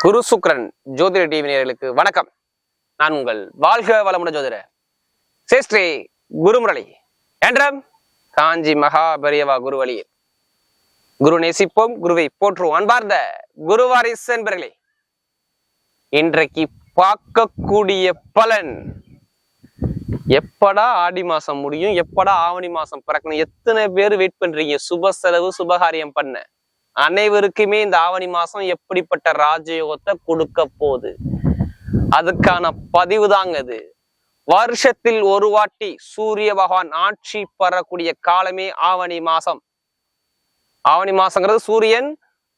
குரு சுக்ரன் ஜோதிட டிவி நேயர்களுக்கு வணக்கம். நான் உங்கள் வாழ்க வளமுடன் ஜோதிடர் சேஸ்ரீ குருமுரளி என்றும் காஞ்சி மகா பெரியவா குருவழியில் குரு நேசிப்போம், குருவை போற்றுவோம். அன்பார்ந்த குருவாரிசு என்பர்களே, இன்றைக்கு பார்க்கக்கூடிய பலன் எப்படா ஆடி மாசம் முடியும், எப்படா ஆவணி மாசம் பிறக்கணும், எத்தனை பேர் வெயிட் பண்றீங்க சுப செலவு சுபகாரியம் பண்ண. அனைவருக்குமே இந்த ஆவணி மாசம் எப்படிப்பட்ட ராஜயோகத்தை கொடுக்க போகுது, அதுக்கான பதிவு தாங்க இது. வருஷத்தில் ஒரு வாட்டி சூரிய பகவான் ஆட்சி பெறக்கூடிய காலமே ஆவணி மாசம். ஆவணி மாசங்கிறது சூரியன்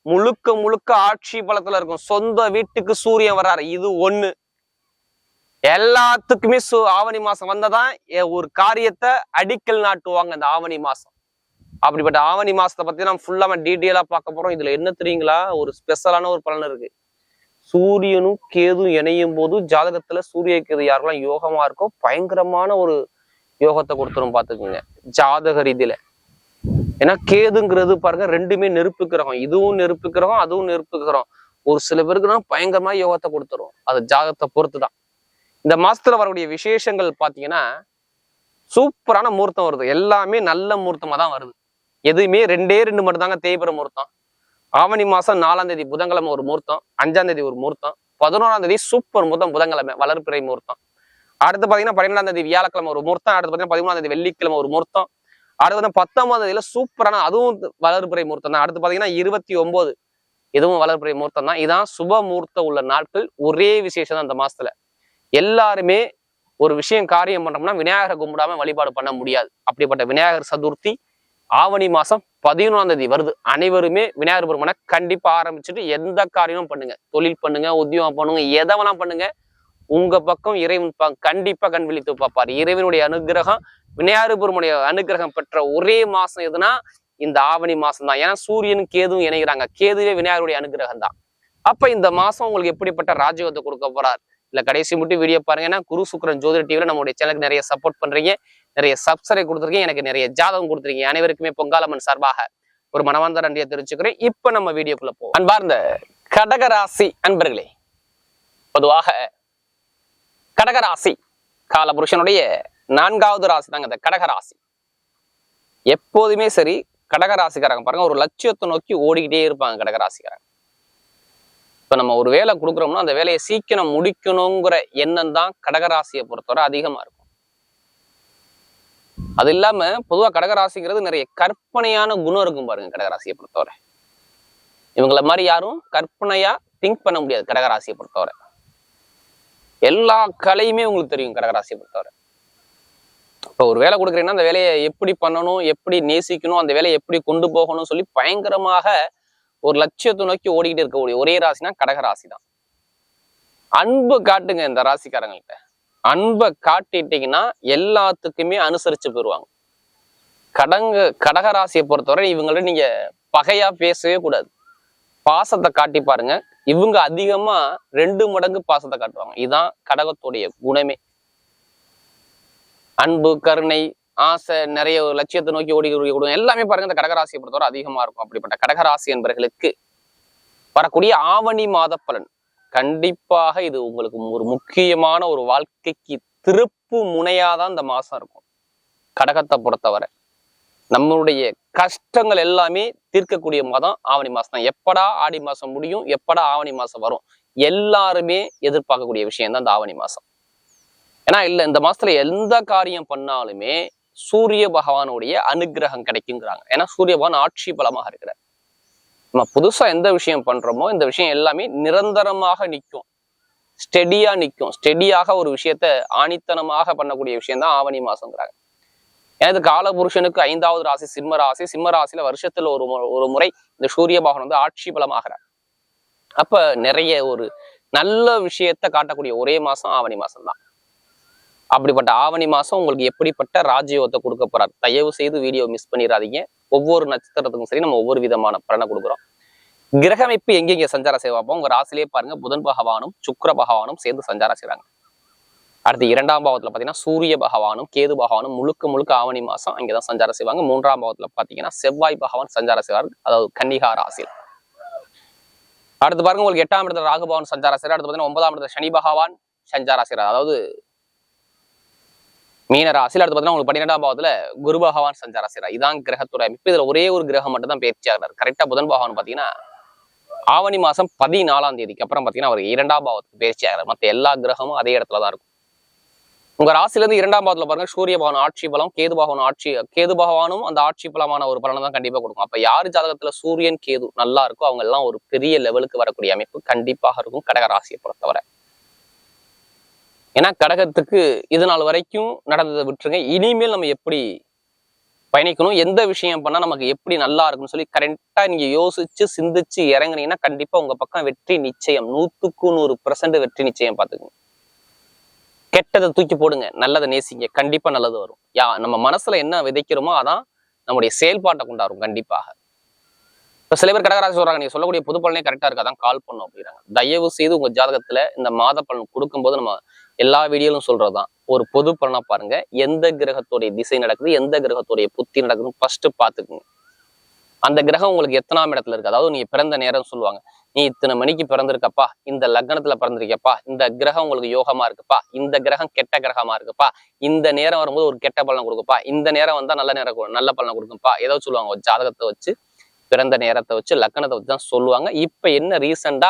முழுக்க முழுக்க ஆட்சி பலத்துல இருக்கும். சொந்த வீட்டுக்கு சூரியன் வர்றாரு, இது ஒண்ணு. எல்லாத்துக்குமே ஆவணி மாசம் வந்ததான் ஒரு காரியத்தை அடிக்கல் நாட்டுவாங்க இந்த ஆவணி மாசம். அப்படிப்பட்ட ஆவணி மாசத்தை பத்தி நம்ம ஃபுல்லா டீட்டெயிலா பார்க்க போறோம். இதுல என்ன தெரியுங்களா, ஒரு ஸ்பெஷலான ஒரு பலன் இருக்கு. சூரியனும் கேதும் இணையும் போது ஜாதகத்துல சூரிய கேது யாருக்கெல்லாம் யோகமா இருக்கோ பயங்கரமான ஒரு யோகத்தை கொடுத்துரும் பாத்துக்குங்க ஜாதக ரீதியில. ஏன்னா கேதுங்கிறது பாருங்க ரெண்டுமே நெருப்பு கிரகம், இதுவும் நெருப்பு கிரகம் அதுவும் நெருப்பு கிரகம். ஒரு சில பேருக்கு பயங்கரமா யோகத்தை கொடுத்துரும், அது ஜாதகத்தை பொறுத்துதான். இந்த மாசத்துல வரக்கூடிய விசேஷங்கள் பாத்தீங்கன்னா சூப்பரான முகூர்த்தம் வருது, எல்லாமே நல்ல முகூர்த்தமா தான் வருது. எதுவுமே ரெண்டே மட்டும் தாங்க தேய்பிற முகூர்த்தம். ஆவணி மாசம் 4ஆம் தேதி புதன்கிழமை ஒரு முகூர்த்தம், 5ஆம் தேதி ஒரு முகூர்த்தம், 11ஆம் தேதி சூப்பர் முகூர்த்தம் புதன்கிழமை வளர்பிறை முகூர்த்தம். அடுத்து பாத்தீங்கன்னா 12ஆம் தேதி வியாழக்கிழமை ஒரு முகூர்த்தம், அடுத்து பாத்தீங்கன்னா 13ஆம் தேதி வெள்ளிக்கிழமை ஒரு முகூர்த்தம், அடுத்து 19ஆம் தேதியில சூப்பரான அதுவும் வளர்பிறை முகூர்த்தம் தான். அடுத்து பாத்தீங்கன்னா 29 இதுவும் வளர்பிறை முகூர்த்தம் தான். இதான் சுப முகூர்த்தம் உள்ள நாட்கள். ஒரே விசேஷம் தான் இந்த மாசத்துல. எல்லாருமே ஒரு விஷயம் காரியம் பண்றோம்னா விநாயகரை கும்பிடாம வழிபாடு பண்ண முடியாது. அப்படிப்பட்ட விநாயகர் சதுர்த்தி ஆவணி மாசம் 11ஆம் தேதி வருது. அனைவருமே விநாயகர் பெருமானை கண்டிப்பா ஆரம்பிச்சுட்டு எந்த காரியமும் பண்ணுங்க, தொழில் பண்ணுங்க, உத்தியோகம் பண்ணுங்க, எதை வேணா பண்ணுங்க. உங்க பக்கம் இறைவன் கண்டிப்பா கண் விழித்து பார்ப்பார். இறைவனுடைய அனுகிரகம், விநாயகர் பெருமானுடைய அனுகிரகம் பெற்ற ஒரே மாசம் எதுனா இந்த ஆவணி மாசம் தான். ஏன்னா சூரியனும் கேதுவும் இணைகிறாங்க, கேதுவே விநாயகருடைய அனுகிரகம் தான். அப்ப இந்த மாசம் உங்களுக்கு எப்படிப்பட்ட ராஜயோகத்தை கொடுக்க போறார் இல்ல கடைசி மட்டும் வீடியோ பாருங்க. ஏன்னா குரு சுக்ரன் ஜோதிட டிவில நம்மளுடைய சேனலுக்கு நிறைய சப்போர்ட் பண்றீங்க, நிறைய சப்ஸ்கிரைப் கொடுத்துருக்கீங்க, எனக்கு நிறைய ஜாதகம் கொடுத்துருக்கீங்க. அனைவருக்குமே பொங்காலம்மன் சார்பாக ஒரு மனமார்ந்த நன்றியை தெரிவிச்சுக்கிறேன். இப்ப நம்ம வீடியோக்குள்ள போவோம். அன்பார்ந்த கடகராசி அன்பர்களே, பொதுவாக கடகராசி காலபுருஷனுடைய 4வது ராசி தாங்க இந்த கடகராசி. எப்போதுமே சரி கடகராசிக்காரங்க பாருங்க ஒரு லட்சியத்தை நோக்கி ஓடிக்கிட்டே இருப்பாங்க கடகராசிக்காரங்க. இப்ப நம்ம ஒரு வேலை கொடுக்குறோம்னா அந்த வேலையை சீக்கிரம் முடிக்கணுங்கிற எண்ணம் தான் கடகராசியை பொறுத்தவரை அதிகமா இருக்கும். அது இல்லாம பொதுவா கடகராசிங்கிறது நிறைய கற்பனையான குணம் இருக்கும் பாருங்க கடகராசியை பொறுத்தவரை. இவங்கள மாதிரி யாரும் கற்பனையா திங்க் பண்ண முடியாது கடகராசியை பொறுத்தவரை. எல்லா கலையுமே உங்களுக்கு தெரியும் கடகராசியை பொறுத்தவரை. இப்ப ஒரு வேலை கொடுக்குறீங்கன்னா அந்த வேலையை எப்படி பண்ணணும், எப்படி நேசிக்கணும், அந்த வேலையை எப்படி கொண்டு போகணும்னு சொல்லி பயங்கரமாக ஒரு லட்சியத்தை நோக்கி ஓடிக்கிட்டு இருக்கக்கூடிய ஒரே ராசினா கடகராசி தான். அன்பு காட்டுங்க இந்த ராசிக்காரங்கள்ட்ட. அன்பை காட்டிட்டீங்கன்னா எல்லாத்துக்குமே அனுசரிச்சு போயிருவாங்க. கடகராசியை பொறுத்தவரை இவங்கள்ட்ட நீங்க பகையா பேசவே கூடாது. பாசத்தை காட்டி பாருங்க, இவங்க அதிகமா 2 மடங்கு பாசத்தை காட்டுவாங்க. இதுதான் கடகத்துடைய குணமே. அன்பு, கருணை, ஆசை, நிறைய ஒரு லட்சியத்தை நோக்கி ஓடி கொடுக்கும் எல்லாமே பாருங்க இந்த கடகராசியை பொறுத்தவரை அதிகமா இருக்கும். அப்படிப்பட்ட கடகராசி என்பவர்களுக்கு வரக்கூடிய ஆவணி மாத பலன் கண்டிப்பாக இது உங்களுக்கு ஒரு முக்கியமான ஒரு வாழ்க்கைக்கு திருப்பு முனையாதான் இந்த மாசம் இருக்கும். கடகத்தை பொறுத்தவரை நம்மளுடைய கஷ்டங்கள் எல்லாமே தீர்க்கக்கூடிய மாதம் ஆவணி மாசம் தான். எப்படா ஆடி மாசம் முடியும், எப்படா ஆவணி மாசம் வரும், எல்லாருமே எதிர்பார்க்கக்கூடிய விஷயம் தான் இந்த ஆவணி மாசம். ஏன்னா இல்ல இந்த மாசத்துல எந்த காரியம் பண்ணாலுமே சூரிய பகவானுடைய அனுகிரகம் கிடைக்குங்கிறாங்க. ஏன்னா சூரிய பகவான் ஆட்சி பலமாக இருக்கிறார். நம்ம புதுசா எந்த விஷயம் பண்றோமோ இந்த விஷயம் எல்லாமே நிரந்தரமாக நிற்கும், ஸ்டெடியா நிற்கும். ஸ்டெடியாக ஒரு விஷயத்த ஆணித்தனமாக பண்ணக்கூடிய விஷயம் தான் ஆவணி மாசங்கிறாங்க. ஏன்னா இது காலபுருஷனுக்கு 5வது ராசி சிம்ம ராசி. சிம்ம ராசியில வருஷத்துல ஒரு முறை இந்த சூரிய பகவான் ஆட்சி பலமாகிறார். அப்ப நிறைய ஒரு நல்ல விஷயத்த காட்டக்கூடிய ஒரே மாசம் ஆவணி மாசம் தான். அப்படிப்பட்ட ஆவணி மாசம் உங்களுக்கு எப்படிப்பட்ட ராஜயோகத்தை கொடுக்க போறார், தயவு செய்து வீடியோ மிஸ் பண்ணிடாதீங்க. ஒவ்வொரு நட்சத்திரத்துக்கும் சரி நம்ம ஒவ்வொரு விதமான பலனை கொடுக்குறோம். கிரகமைப்பு எங்கெங்க சஞ்சார செய்வாப்போம் உங்க ராசிலேயே பாருங்க, புதன் பகவானும் சுக்கிர பகவானும் சேர்ந்து சஞ்சாரம் செய்றாங்க. அடுத்து 2ஆம் பாவத்துல பாத்தீங்கன்னா சூரிய பகவானும் கேது பகவானும் முழுக்க ஆவணி மாசம் அங்கேதான் சஞ்சாரம் செய்வாங்க. 3ஆம் பாவத்துல பாத்தீங்கன்னா செவ்வாய் பகவான் சஞ்சாரம் செய்வார், அதாவது கன்னிகா ராசியில். அடுத்து பாருங்க உங்களுக்கு 8ஆம் இடத்துல ராகு பகவான் சஞ்சாரம் செய்றார். அடுத்து பாத்தீங்கன்னா 9ஆம் இடத்துல சனி பகவான் சஞ்சாரம் செய்றார். அதாவது மீன ராசியில். அடுத்து பாத்தீங்கன்னா உங்களுக்கு 12ஆம் பாவத்துல குரு பகவான் சஞ்சாரம் செய்றார். இதான் கிரகத்தோட அமைப்பு. இதுல ஒரே ஒரு கிரகம் மட்டும் தான் பயிற்சி ஆகிறார். கரெக்டா புதன் பகவான் பாத்தீங்கன்னா ஆவணி மாசம் 14ஆம் தேதிக்கு அப்புறம் பாத்தீங்கன்னா அவர் 2ஆம் பாவத்துக்கு பயிற்சி ஆகிறார். மற்ற எல்லா கிரகமும் அதே இடத்துலதான் இருக்கும். உங்க ராசில இருந்து 2ஆம் பாவத்துல பாருங்க சூரிய பகவான் ஆட்சி பலம், கேது பகவானும் அந்த ஆட்சி பலமான ஒரு பலனை தான் கண்டிப்பா கொடுக்கும். அப்ப யாரு ஜாதகத்துல சூரியன் கேது நல்லா இருக்கோ அவங்க எல்லாம் ஒரு பெரிய லெவலுக்கு வரக்கூடிய அமைப்பு கண்டிப்பாக இருக்கும் கடக ராசியை பொறுத்தவரை. ஏன்னா கடகத்துக்கு இது நாள் வரைக்கும் நடந்ததை விட்டுருங்க. இனிமேல் நம்ம எப்படி பயணிக்கணும், எந்த விஷயம் பண்ணா நமக்கு எப்படி நல்லா இருக்குன்னு சொல்லி கரெக்டா நீங்க யோசிச்சு சிந்திச்சு இறங்குனீங்கன்னா கண்டிப்பா உங்க பக்கம் வெற்றி நிச்சயம். 100க்கு 100% வெற்றி நிச்சயம். பாத்துக்கோங்க. கெட்டதை தூக்கி போடுங்க, நல்லதை நேசிங்க, கண்டிப்பா நல்லது வரும். நம்ம மனசுல என்ன விதைக்கிறோமோ அதான் நம்முடைய செயல்பாட்டை கொண்டாடும் கண்டிப்பாக. இப்ப சில பேர் கடகராசி சொல்றாங்க நீங்க சொல்லக்கூடிய பொது பலனே கரெக்டா இருக்காதான் கால் பண்ணும் அப்படிங்கிறாங்க. தயவு செய்து உங்க ஜாதகத்துல இந்த மாத பலன் கொடுக்கும்போது நம்ம எல்லா வீடியோலும் சொல்றதுதான் ஒரு பொது பலனா பாருங்க. எந்த கிரகத்துடைய திசை நடக்குது, எந்த கிரகத்துடைய புத்தி நடக்குதுன்னு ஃபர்ஸ்ட் பாத்துக்குங்க. அந்த கிரகம் உங்களுக்கு எத்தனாம் இடத்துல இருக்கு, அதாவது நீங்க பிறந்த நேரம் சொல்லுவாங்க. நீ இத்தனை மணிக்கு பிறந்திருக்கப்பா, இந்த லக்னத்துல பிறந்திருக்கப்பா, இந்த கிரகம் உங்களுக்கு யோகமா இருக்குப்பா, இந்த கிரகம் கெட்ட கிரகமா இருக்குப்பா, இந்த நேரம் வரும்போது ஒரு கெட்ட பலனை கொடுக்குப்பா, இந்த நேரம் வந்தா நல்ல பலனை கொடுக்குப்பா, ஏதோ சொல்லுவாங்க. ஜாதகத்தை வச்சு பிறந்த நேரத்தை வச்சு லக்னத்தை வச்சு தான் சொல்லுவாங்க. இப்ப என்ன ரீசெண்டா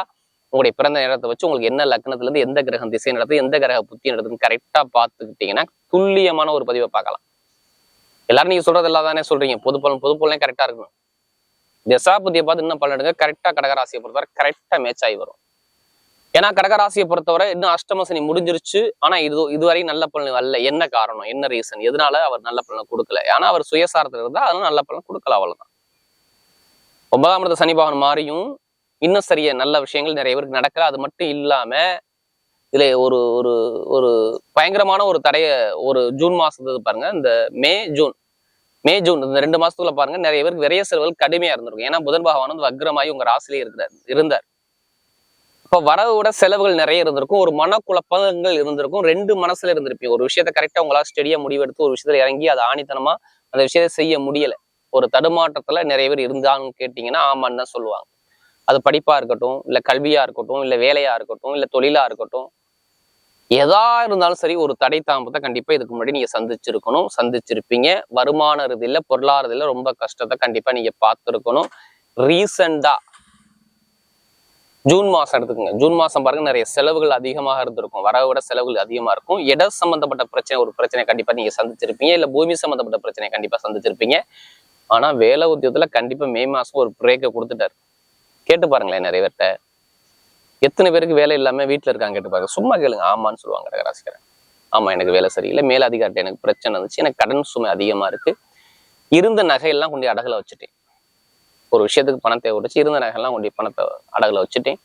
உங்களுடைய பிறந்த நேரத்தை வச்சு உங்களுக்கு என்ன லக்னத்துல இருந்து எந்த கிரகம் திசை நடத்துது, எந்த கிரக புத்தி நடத்துன்னு கரெக்டா பாத்துக்கிட்டீங்கன்னா துல்லியமான ஒரு பதிவை பார்க்கலாம். எல்லாரும் நீங்க சொல்றது எல்லாதானே சொல்றீங்க, பொது பலனே கரெக்டா இருக்கணும். தசாபதியை பார்த்து இன்னும் பலன் எடுங்க. கரெக்டா கடகராசியை பொறுத்தவரை கரெக்டா மேட்ச் ஆகி வரும். ஏன்னா கடகராசியை பொறுத்தவரை இன்னும் அஷ்டம சனி முடிஞ்சிருச்சு. ஆனா இதுவரை நல்ல பலன் வரல. என்ன காரணம், என்ன ரீசன், எதனால அவர் நல்ல பலனை கொடுக்கல? ஆனா அவர் சுயசாரத்துல இருந்தா அதனால நல்ல பலன் கொடுக்கல, அவ்வளவுதான். 9ஆம் இடத்து சனி பகவான் மாறியும் இன்னும் சரிய நல்ல விஷயங்கள் நிறைய பேருக்கு நடக்கல. அது மட்டும் இல்லாம இதுல ஒரு ஒரு ஒரு பயங்கரமான ஒரு தடைய ஒரு ஜூன் மாசத்துக்கு பாருங்க. இந்த மே ஜூன் இந்த 2 மாசத்துக்குள்ள பாருங்க நிறைய பேருக்கு விரைய செலவுகள் கடுமையா இருந்திருக்கும். ஏன்னா புதன் பகவான் வந்து வக்ரமாயி உங்க ராசிலே இருந்தார். இப்ப வரவோட செலவுகள் நிறைய இருந்திருக்கும். ஒரு மனக்குழப்பங்கள் இருந்திருக்கும். 2 மனசுல இருந்திருப்பீங்க. ஒரு விஷயத்த கரெக்டா உங்களால் ஸ்டெடியா முடிவெடுத்து ஒரு விஷயத்துல இறங்கி அதை ஆணித்தனமா அந்த விஷயத்த செய்ய முடியல. ஒரு தடுமாற்றத்துல நிறைய பேர் இருந்தாங்கன்னு கேட்டீங்கன்னா ஆமான்னு தான் சொல்லுவாங்க. அது படிப்பா இருக்கட்டும், இல்ல கல்வியா இருக்கட்டும், இல்ல வேலையா இருக்கட்டும், இல்ல தொழிலா இருக்கட்டும், எதா இருந்தாலும் சரி ஒரு தடை தாமத்தை கண்டிப்பா இதுக்கு முன்னாடி நீங்க சந்திச்சிருப்பீங்க. வருமான ரீதியில பொருளாதார ரீதியில ரொம்ப கஷ்டத்தை கண்டிப்பா நீங்க பார்த்துருக்கணும். ரீசெண்டா ஜூன் மாசம் எடுத்துக்கோங்க. ஜூன் மாசம் பாருங்க நிறைய செலவுகள் அதிகமாக இருந்திருக்கும். வரவை விட செலவுகள் அதிகமா இருக்கும். இட சம்பந்தப்பட்ட பிரச்சனை கண்டிப்பா நீங்க சந்திச்சிருப்பீங்க. இல்ல பூமி சம்பந்தப்பட்ட பிரச்சனை கண்டிப்பா சந்திச்சிருப்பீங்க. ஆனா வேலை உத்தியோகத்துல கண்டிப்பா மே மாசம் ஒரு பிரேக்கை கொடுத்துட்டாரு. கேட்டு பாருங்களேன், நிறைய பேர்ட்ட எத்தனை பேருக்கு வேலை இல்லாம வீட்டுல இருக்காங்க கேட்டு பாருங்க. சும்மா கேளுங்க, ஆமான்னு சொல்லுவாங்க கடகராசிக்காரன். ஆமா, எனக்கு வேலை சரியில்லை, மேல அதிகாரிட்ட எனக்கு பிரச்சனை இருந்துச்சு, எனக்கு கடன் சுமை அதிகமா இருக்கு, இருந்த நகையெல்லாம் கொண்டு அடகுல வச்சுட்டேன், ஒரு விஷயத்துக்கு பணம் தேவைப்பட்டுச்சு, இருந்த நகையெல்லாம் கொண்டு பணத்தை அடகுல வச்சுட்டேன்,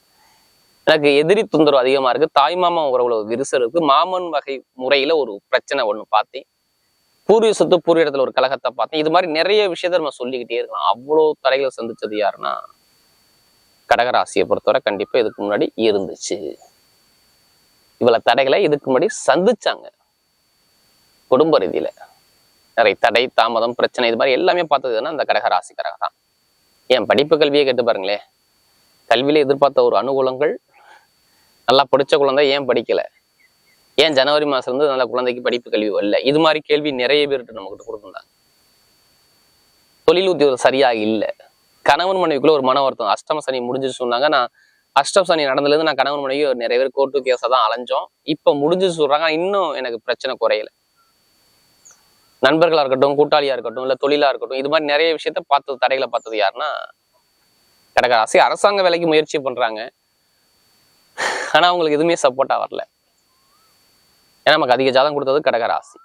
எனக்கு எதிரி தொந்தரவு அதிகமா இருக்கு, தாய்மாமா உறவுல விரிசல் இருக்கு, மாமன் வகை முறையில ஒரு பிரச்சனை ஒண்ணு பார்த்தேன், பூர்வீக சொத்து பூர்வ இடத்துல ஒரு கலகத்தை பார்த்தேன். இது மாதிரி நிறைய விஷயத்த நம்ம சொல்லிக்கிட்டே இருக்கலாம். அவ்வளவு தடைகளை சந்திச்சது யாருன்னா கடகராசியை பொறுத்தவரை கண்டிப்பா இதுக்கு முன்னாடி இருந்துச்சு. இவ்வளவு தடைகளை இதுக்கு முன்னாடி சந்திச்சாங்க. குடும்ப ரீதியில நிறைய தடை தாமதம் பிரச்சனை இது மாதிரி எல்லாமே பார்த்ததுன்னா அந்த கடகராசிக்காரங்க தான். ஏன் படிப்பு கல்வியை கேட்டு பாருங்களேன். கல்வியில எதிர்பார்த்த ஒரு அனுகூலங்கள், நல்லா படிச்ச குழந்தை ஏன் படிக்கல, ஏன் ஜனவரி மாசம் இருந்து நல்ல குழந்தைக்கு படிப்பு கல்வி வரல, இது மாதிரி கேள்வி நிறைய பேர்கிட்ட நம்மகிட்ட கொடுத்துருந்தாங்க. தொழில் உத்தியோகம் சரியா இல்லை, கணவன் மனைவிக்குள்ள ஒரு மன வருத்தம். அஷ்டம சனி முடிஞ்சு சொன்னாங்க. நான் அஷ்டம சனி நடந்ததுல இருந்து நான் கணவன் மனைவி நிறைய பேர் கோர்ட்டு கேஸை தான் அலைஞ்சோம். இப்ப முடிஞ்சு சொல்றாங்க, இன்னும் எனக்கு பிரச்சனை குறையல. நண்பர்களா இருக்கட்டும், கூட்டாளியா இருக்கட்டும், இல்ல தொழிலா இருக்கட்டும், இது மாதிரி நிறைய விஷயத்த பார்த்தது, தடைகளை பார்த்தது யாருன்னா கடகராசி. அரசாங்க வேலைக்கு முயற்சி பண்றாங்க, ஆனா அவங்களுக்கு எதுவுமே சப்போர்ட்டா வரல. ஏன்னா நமக்கு அதிக ஜாதகம் கொடுத்தது கடகராசி.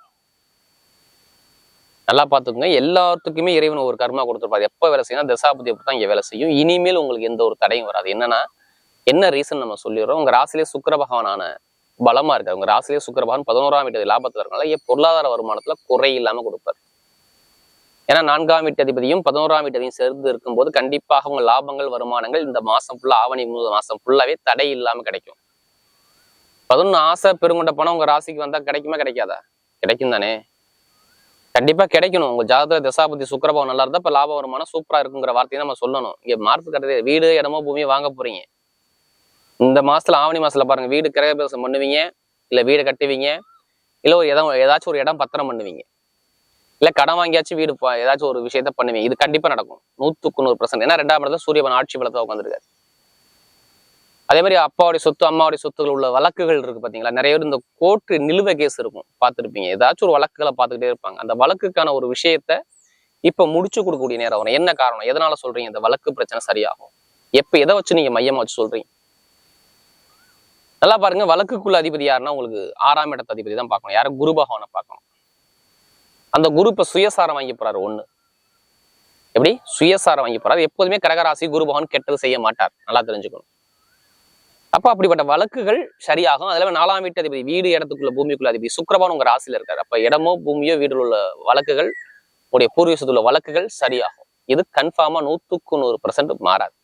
நல்லா பார்த்துக்குங்க. எல்லாத்துக்குமே இறைவன் ஒரு கர்மா கொடுத்துருப்பாரு. எப்போ வேலை செய்யணும் தசாபதி அப்படி தான் இங்கே வேலை செய்யும். இனிமேல் உங்களுக்கு எந்த ஒரு தடையும் வராது. என்னன்னா என்ன ரீசன் நம்ம சொல்லிடுறோம். உங்க ராசிலே சுக்கிர பகவானான பலமா இருக்காரு. உங்க ராசிலே சுக்கிர பகவான் 11ஆம் வீட்டு லாபத்துல இருக்கனால பொருளாதார வருமானத்துல குறை இல்லாம கொடுப்பாரு. ஏன்னா 4ஆம் வீட்டு அதிபதியும் 11ஆம் வீட்டு அதிபதியும் சேர்ந்து இருக்கும்போது கண்டிப்பாக உங்க லாபங்கள் வருமானங்கள் இந்த மாசம் ஃபுல்லா ஆவணி மாசம் ஃபுல்லாவே தடை இல்லாம கிடைக்கும். 11 ஆசை பெருங்கொண்ட பணம் உங்க ராசிக்கு வந்தா கிடைக்குமா கிடைக்காதா? கிடைக்கும் தானே, கண்டிப்பா கிடைக்கணும். உங்க ஜாதகத்துல தசாபதி சுக்கிரபாவம் நல்லா இருந்தா இப்ப லாப வருமானம் சூப்பரா இருக்குங்கிற வார்த்தையை நம்ம சொல்லணும். இங்க மார்ப்பு கட்டது வீடு இடமோ பூமியோ வாங்க போறீங்க, இந்த மாசத்துல ஆவணி மாசத்துல பாருங்க, வீடு கிரகப்பிரவேசம் பண்ணுவீங்க, இல்ல வீடு கட்டுவீங்க, இல்ல ஒரு ஏதாச்சும் ஒரு இடம் பத்திரம் பண்ணுவீங்க, இல்ல கடன் வாங்கியாச்சும் வீடு ஏதாச்சும் ஒரு விஷயத்த பண்ணுவீங்க. இது கண்டிப்பா நடக்கும் 100%. ஏன்னா 2ஆம் இடத்துல சூரியன் ஆட்சி பலத்தை உட்காந்துருக்காரு. அதே மாதிரி அப்பாவுடைய சொத்து அம்மாவுடைய சொத்துக்கள் உள்ள வழக்குகள் இருக்கு பாத்தீங்களா, நிறைய பேர் இந்த கோர்ட்டு நிலுவை கேஸ் இருக்கும் பார்த்துருப்பீங்க. ஏதாச்சும் ஒரு வழக்குகளை பார்த்துக்கிட்டே இருப்பாங்க. அந்த வழக்குக்கான ஒரு விஷயத்த இப்ப முடிச்சு கொடுக்கக்கூடிய நேரம் வரும். என்ன காரணம், எதனால சொல்றீங்க இந்த வழக்கு பிரச்சனை சரியாகும், எப்ப எதை வச்சு நீங்க மையமா வச்சு சொல்றீங்க? நல்லா பாருங்க, வழக்குக்குள்ள அதிபதி யாருன்னா உங்களுக்கு 6ஆம் இடத்து அதிபதி தான் பார்க்கணும். யாரும் குரு பகவானை பார்க்கணும். அந்த குரு இப்ப சுயசாரம் வாங்கி போறாரு. ஒண்ணு எப்படி சுயசாரம் வாங்கி போறாரு. எப்போதுமே கடகராசி குரு பகவான் கெட்டது செய்ய மாட்டார், நல்லா தெரிஞ்சுக்கணும். அப்ப அப்படிப்பட்ட வழக்குகள் சரியாகும். அதுல 4ஆம் வீட்டு அதிபதி வீடு இடத்துக்குள்ள பூமிக்குள்ள அதிபதி சுக்கிரபகவான் உங்க ராசியில இருக்காரு. அப்ப இடமோ பூமியோ வீடுல உள்ள வழக்குகள், உடைய பூர்வீகத்துல உள்ள வழக்குகள் சரியாகும். இது கன்ஃபார்மா 100% மாறாது.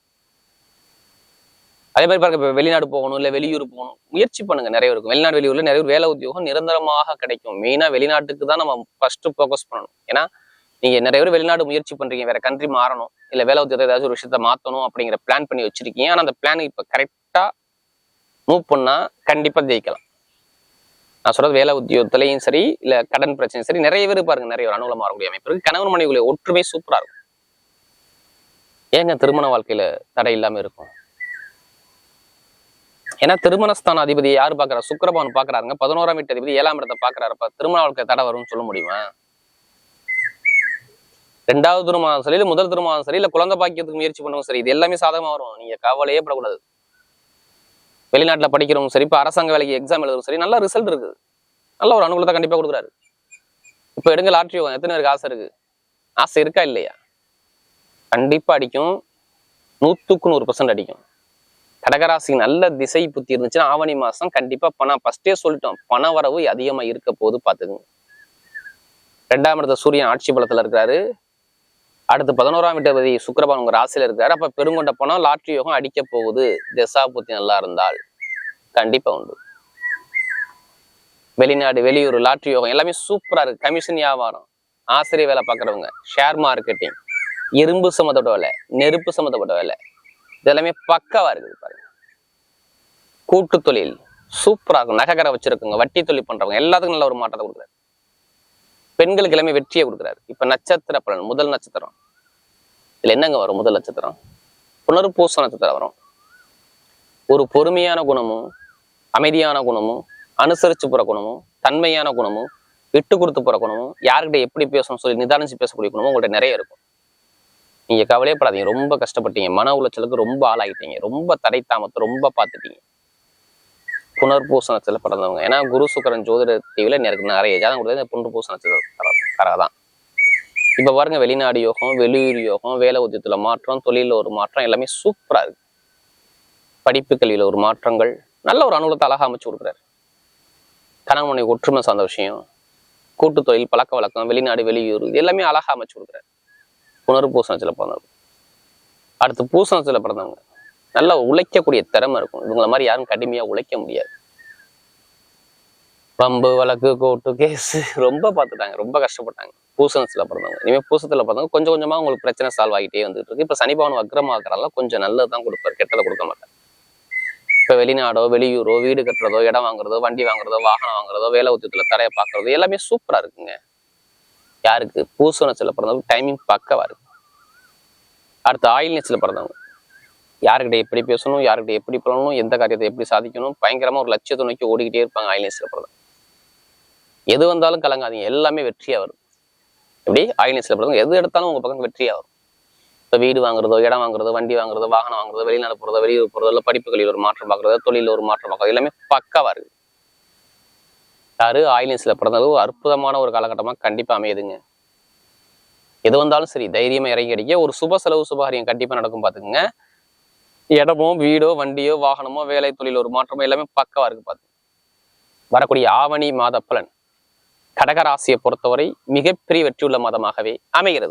அதே மாதிரி பாருங்க, இப்ப வெளிநாடு போகணும், இல்ல வெளியூர் போகணும், முயற்சி பண்ணுங்க. நிறைய இருக்கும் வெளிநாடு வெளியூர்ல நிறைய வேலை உத்தியோகம் நிரந்தரமாக கிடைக்கும். மெயினா வெளிநாட்டுக்கு தான் நம்ம ஃபர்ஸ்ட் ஃபோக்கஸ் பண்ணணும். ஏன்னா நீங்க நிறைய பேர் வெளிநாடு முயற்சி பண்றீங்க, வேற கண்ட்ரி மாறணும், இல்ல வேலை உத்தியோகத்தை ஏதாச்சும் ஒரு விஷயத்த மாத்தணும் அப்படிங்கிற பிளான் பண்ணி வச்சிருக்கீங்க. ஆனா அந்த பிளான் இப்ப கரெக்டா மூவ் பண்ணா கண்டிப்பா ஜெயிக்கலாம். நான் சொல்றது வேலை உத்தியோகத்திலையும் சரி, இல்ல கடன் பிரச்சனையும் சரி, நிறைய பேர் பாருங்க நிறைய ஒரு அனுகூலமா வரக்கூடிய அமைப்பு இருக்கு. கணவன் மனைவிகளுடைய ஒற்றுமை சூப்பரா இருக்கும். ஏங்க திருமண வாழ்க்கையில தடை இல்லாம இருக்கும்? ஏன்னா திருமணஸ்தான அதிபதியை யாரு பாக்குறா, சுக்கிரபகவான் பாக்குறாருங்க. 11ஆம் வீட்டு அதிபதி 7ஆம் இடத்தை பாக்குறாருப்ப திருமண வாழ்க்கை தடை வரும்னு சொல்ல முடியுமா? 2வது திருமணம் சரி, இல்ல முதல் திருமணம் சரி, இல்ல குழந்தை பாக்கியத்துக்கு முயற்சி பண்ணவும் சரி, இது எல்லாமே சாதகமா வரும். நீங்க கவலையே படக்கூடாது. வெளிநாட்டுல படிக்கிறவங்க சரி, இப்ப அரசாங்க வேலைக்கு எக்ஸாம் எழுதுறதும் சரி, நல்ல ரிசல்ட் இருக்குது. நல்ல ஒரு அனுகூலத்தை கண்டிப்பா கொடுக்குறாரு. இப்ப எடுங்க லாட்ரி, எத்தனை பேருக்கு ஆசை இருக்கு? ஆசை இருக்கா இல்லையா? கண்டிப்பா அடிக்கும். 100% அடிக்கும். கடகராசி நல்ல திசை புத்தி இருந்துச்சுன்னா ஆவணி மாசம் கண்டிப்பா பணம், ஃபர்ஸ்டே சொல்லிட்டோம், பண வரவு அதிகமா இருக்க போது பாத்துக்குங்க. 2ஆம் இடத்துல சூரியன் ஆட்சி பலத்துல இருக்காரு. அடுத்து 11ஆம் வீட்டு சுக்கிரபகவான் உங்க ராசியில இருக்காரு. அப்ப பெருங்கொண்ட பணம் லாட்ரி யோகம் அடிக்க போகுது. திசா புத்தி நல்லா இருந்தால் கண்டிப்பா உண்டு. வெளிநாடு வெளியூர் லாட்ரி யோகம் எல்லாமே சூப்பரா இருக்கு. கமிஷன் வியாபாரம், ஆசிரியர் வேலை பார்க்கறவங்க, ஷேர் மார்க்கெட்டிங், இரும்பு சம்மந்தப்பட்ட வேலை, நெருப்பு சம்மந்தப்பட்ட வேலை, இதெல்லாமே பக்காவா இருக்குது பாருங்க. கூட்டு தொழில் சூப்பரா இருக்கும். நகைக்கரை வச்சிருக்குங்க, வட்டி தொழில் பண்றவங்க எல்லாத்துக்கும் நல்ல ஒரு மாற்றத்தை கொடுக்குறாரு. பெண்களுக்கு எல்லாமே வெற்றியை கொடுக்குறாரு. இப்ப நட்சத்திர பலன், முதல் நட்சத்திரம் இதுல என்னங்க வரும்? முதல் நட்சத்திரம் புனர்பூச நட்சத்திரம் வரும். ஒரு பொறுமையான குணமும், அமைதியான குணமும், அனுசரிச்சு போற குணமும், தன்மையான குணமும், விட்டு கொடுத்து போற குணமும், யாருக்கிட்ட எப்படி பேசணும் சொல்லி நிதானிச்சு பேசக்கூடிய குணமும் உங்கள்ட்ட நிறைய இருக்கும். நீங்க கவலையப்படாதீங்க. ரொம்ப கஷ்டப்பட்டீங்க, மன உளைச்சலுக்கு ரொம்ப ஆளாகிட்டீங்க, ரொம்ப தடை தாமத்தை ரொம்ப பார்த்துட்டீங்க. புனர்பூச நட்சத்திரத்துல பிறந்தவங்க, ஏன்னா குரு சுக்கரன் ஜோதிட தீவில நிறைய ஜாதகம் கொடுத்தது இந்த புனர்பூச நட்சத்திரம். இப்ப பாருங்க, வெளிநாடு யோகம், வெளியூர் யோகம், வேலை உத்தியத்துல மாற்றம், தொழில ஒரு மாற்றம், எல்லாமே சூப்பரா இருக்கு. படிப்பு கல்வியில ஒரு மாற்றங்கள், நல்ல ஒரு அனுகூலத்தை அழகா அமைச்சு கொடுக்குறாரு. கணவன் மனைவி ஒற்றுமை சார்ந்த விஷயம், கூட்டு தொழில், பழக்க வழக்கம், வெளிநாடு வெளியூர், இது எல்லாமே அழகா அமைச்சு கொடுக்குறாரு. புனர்பூசணத்துல பிறந்தவங்க. அடுத்து பூசணத்துல பிறந்தவங்க நல்லா உழைக்கக்கூடிய திறமை இருக்கும். இவங்கள மாதிரி யாரும் கடுமையா உழைக்க முடியாது. பம்பு வழக்கு கோர்ட்டு கேஸ் ரொம்ப பார்த்துட்டாங்க, ரொம்ப கஷ்டப்பட்டாங்க பூசணத்துல பிறந்தவங்க. இனிமே பூசத்துல பிறந்தவங்க கொஞ்சம் கொஞ்சமா உங்களுக்கு பிரச்சனை சால்வ் ஆகிட்டே வந்துட்டு இருக்கு. இப்ப சனிபவன் வக்ரமாக்குறதால கொஞ்சம் நல்லதுதான் கொடுப்பாரு, கெட்டதை கொடுக்க மாட்டார். இப்ப வெளிநாடோ வெளியூரோ வீடு கட்டுறதோ, இடம் வாங்குறதோ, வண்டி வாங்குறதோ, வாகனம் வாங்குறதோ, வேலை உத்தியத்துல தரையை பார்க்கறதோ எல்லாமே சூப்பரா இருக்குங்க. யாருக்கு? பூசணத்துல பிறந்தவங்க டைமிங் பக்கவா இருக்கு. அடுத்து ஆயில் நேச்சல பிறந்தவங்க, யாருக்கிட்ட எப்படி பேசணும், யாருக்கிட்ட எப்படி பண்ணணும், எந்த காரியத்தை எப்படி சாதிக்கணும், பயங்கரமா ஒரு லட்சியத்தை நோக்கி ஓடிக்கிட்டே இருப்பாங்க ஆயில் நேச்சல பிறந்தவங்க. எது வந்தாலும் கலங்காதீங்க, எல்லாமே வெற்றியா வரும். எப்படி? ஆயில் நேச்சல பிறந்தவங்க எது எடுத்தாலும் உங்க பக்கம் வெற்றியா வரும். இப்ப வீடு வாங்குறதோ, இடம் வாங்குறதோ, வண்டி வாங்குறதோ, வாகனம் வாங்குறதோ, வெளிநாடு போறதோ, வெளியூர் போறதோ, இல்லை படிப்புகளில் ஒரு மாற்றம் பார்க்கறதோ, தொழில ஒரு மாற்றம் பார்க்கறதோ, எல்லாமே பக்காவா இருக்கு. யாரு? ஆயில் நேச்சல பிறந்தது அற்புதமான ஒரு காலகட்டமா கண்டிப்பா அமையுதுங்க. எது வந்தாலும் சரி தைரியமா இறங்கி அடிக்க ஒரு சுப செலவு சுபகாரியம் கண்டிப்பா நடக்கும் பாத்துக்குங்க. இடமோ வீடோ வண்டியோ வாகனமோ வேலை தொழில் ஒரு மாற்றமோ எல்லாமே பக்கவா இருக்கு பாத்து. வரக்கூடிய ஆவணி மாத பலன் கடகராசியை பொறுத்தவரை மிகப்பெரிய வெற்றியுள்ள மாதமாகவே அமைகிறது.